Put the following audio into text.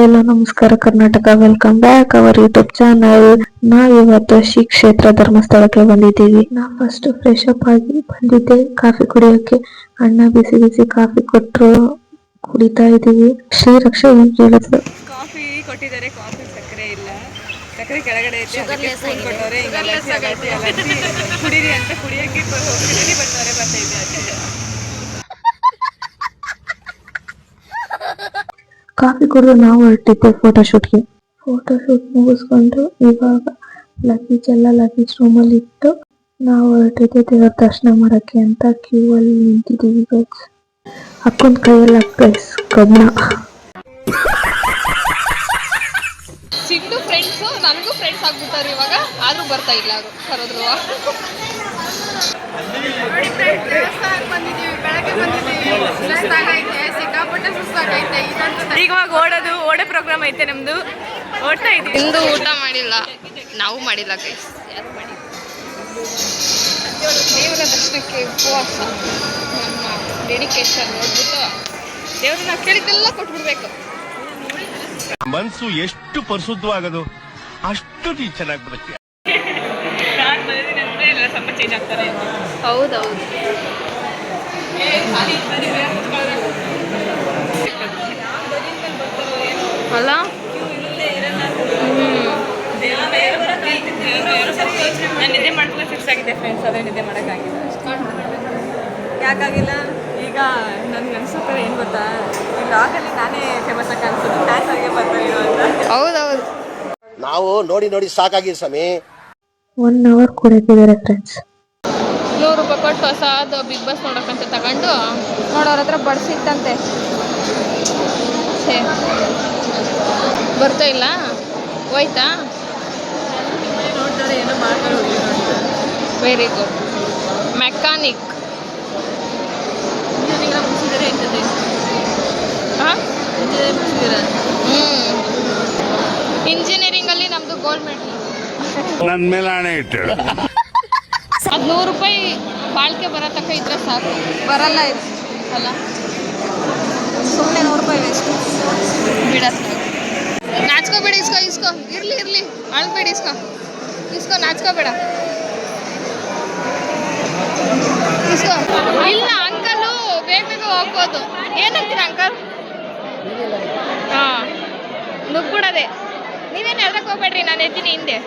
Hello ನಮಸ್ಕಾರ Karnataka, welcome back our YouTube channel. ನಾವಿವತ್ತು ಶ್ರೀ ಕ್ಷೇತ್ರ ಧರ್ಮಸ್ಥಳಕ್ಕೆ ಬಂದಿದ್ದೀವಿ. ನಾ ಫಸ್ಟ್ ಫ್ರೆಶ್ ಅಪ್ ಆಗಿ ಬಂದಿದ್ದೆ ಕಾಫಿ ಕುಡಿಯೋಕೆ. ಅಣ್ಣ ಬಿಸಿ ಬಿಸಿ ಕಾಫಿ ಕೊಟ್ರು, ಕುಡಿತಾ ಇದೀವಿ. ಶ್ರೀ ರಕ್ಷಾ ಏನ್ ಕೇಳಿದ್ರು, ಕಾಫಿ ಕೊಟ್ಟಿದ್ದಾರೆ, ಕಾಫಿ ಸಕ್ಕರೆ ಇಲ್ಲ, ಸಕ್ಕರೆ ಕೆಳಗಡೆ ಐತೆ, ಅದಕ್ಕೆ ಸ್ಪೂನ್ ಕೊಟ್ಟವ್ರೆ. ಕುಡೀರಿ ಅಂತ ಕುಡಿಯೋಕೆ ಹೋಗ್ತಿದ್ದೀನಿ, ಬರ್ತಾರೆ ಬರ್ತೈತೆ ಅಷ್ಟೇ. ಕಾಫಿ ಕುಡಿದು ನಾವು ಹೊರಟಿದ್ದೆ ಫೋಟೋಶೂಟ್ಗೆ. ಫೋಟೋಶೂಟ್ ಮುಗಿಸ್ಕೊಂಡು ಇವಾಗ ಲಗೇಜ್ ರೂಮಲ್ಲಿ ಇಟ್ಟು ನಾವು ಹೊರಟಿದ್ದೆ ದೇವರ ದರ್ಶನ ಮಾಡಕ್ಕೆ ಅಂತ ಕ್ಯೂ ಅಲ್ಲಿ ನಿಂತಿದ್ದೀವಿ ಗೈಸ್. ಅಕ್ಕನ ಕೈಯಲ್ಲ ಗೈಸ್ ಕಬ್ಬಣ. ಸಿಂಧು ಫ್ರೆಂಡ್ಸು ನನಗೂ ಫ್ರೆಂಡ್ಸ್ ಆಗ್ಬಿಟ್ಟಾರೆ ಇವಾಗ, ಆದ್ರೂ ಬರ್ತಾ ಇಲ್ಲ ಅವರು ಕರೋದ್ರು. ಬೆಳಗ್ಗೆ ಬಂದಿದ್ದೀವಿ, ಸುಸ್ತಾಗೈತೆ, ಸಿಕ್ಕಾಪಟ್ಟೆ ಸುಸ್ತಾಗೈತೆ. ಇವಾಗ ಓಡೋ ಪ್ರೋಗ್ರಾಮ್ ಐತೆ ನಮ್ದು, ಓಡ್ತಾ ಇದ್ದೀವಿ. ಇಂದು ಊಟ ಮಾಡಿಲ್ಲ, ನಾವು ಮಾಡಿಲ್ಲ ಗೈಸ್, ಯಾರು ಮಾಡಿಲ್ಲ. ದೇವರ ದರ್ಶನಕ್ಕೆ ಉಪವಾಸ, ನಮ್ಮ ಡೆಡಿಕೇಶನ್ ನೋಡ್ಬಿಟ್ಟು ದೇವ್ರನ್ನ ಕೇಳಿದ್ದೆಲ್ಲ ಕೊಟ್ಬಿಡ್ಬೇಕು. ಮನಸ್ಸು ಎಷ್ಟು ಪರಿಶುದ್ಧವಾಗದು ಅಷ್ಟು ನೀ ಚೆನ್ನಾಗಿ ಬರುತ್ತೆ. ಸ್ವಲ್ಪ ಚೇಂಜ್ ಆಗ್ತಾರೆ. ಹೌದೌದು. ಅಲ್ಲ ನಾನು ನಿದ್ದೆ ಮಾಡ್ಕೊಂಡು ಫಿಕ್ಸ್ ಆಗಿದೆ ಫ್ರೆಂಡ್ಸ್, ಅದೇ ನಿದ್ದೆ ಮಾಡೋಕ್ಕಾಗಿಲ್ಲ. ಯಾಕಾಗಿಲ್ಲ? ಈಗ ನನಗೆ ಅನ್ಸುತ್ತೆ ಏನು ಗೊತ್ತಾ, ಈ ಲಾಗಲ್ಲಿ ನಾನೇ ಫೇಮಸ್ ಆಗಿ ಅನ್ಸುತ್ತೆ, ಡ್ಯಾನ್ಸ್ ಆಗಿ ಬರ್ತಾರೆ ಅಂತ. ಹೌದೌದು, ನಾವು ನೋಡಿ ಸಾಕಾಗಿ ಸ್ವಾಮಿ. 1 ಅವರ್ ಕೂಡಕ್ಕಿದ್ದಾರೆ ಫ್ರೆಂಡ್ಸ್. 100 ರೂಪಾಯಿ ಕೊಟ್ಟು ಹೊಸದು ಬಿಗ್ ಬಾಸ್ ನೋಡೋಕ್ಕಂತ ತಗೊಂಡು ನೋಡೋರ ಹತ್ರ ಬಡಿಸಿತ್ತಂತೆ. ಬರ್ತಾ ಇಲ್ಲ, ಹೋಯ್ತಾ? ನೋಡ್ತಾರೆ, ಏನೋ ಮಾಡ್ತಾರೆ. Very good. ಮೆಕ್ಯಾನಿಕ್ ಇಂಜಿನಿಯರಿಂಗಲ್ಲಿ ನಮ್ಮದು ಗೋಲ್ಡ್ ಮೆಡಲ್. ನನ್ನ ಮೇಲೆ ಹಣೆ ಇಟ್ಟು ಅದು 100 ರೂಪಾಯಿ ಬಾಳ್ಕೆ ಬರೋ ತಕ್ಕ ಇದ್ರೆ ಸಾಕು. ಬರಲ್ಲ ಇದು ಅಲ್ಲ, ಸುಮ್ಮನೆ 100 ರೂಪಾಯಿ ವೇಸ್ಟ್. ಬಿಡ ಸಾಕು, ನಾಚ್ಕೋಬೇಡ. ಇಸ್ಕೋ ಇರ್ಲಿ ಅಳ್ಬೇಡ, ಇಸ್ಕೋ ನಾಚ್ಕೋಬೇಡ. ಇಸ್ಕೋ. ಇಲ್ಲ ಅಂಕಲು ಬೇಗ ಹೋಗ್ಬೋದು. ಏನಂತೀರ ಅಂಕಲ್? ಹಾಂ, ನುಗ್ಬಿಡೋದೆ. ನೀವೇನು ಎದ್ರಕ್ಕೆ ಹೋಗ್ಬೇಡ್ರಿ, ನಾನು ಎತ್ತೀನಿ ಹಿಂದೆ.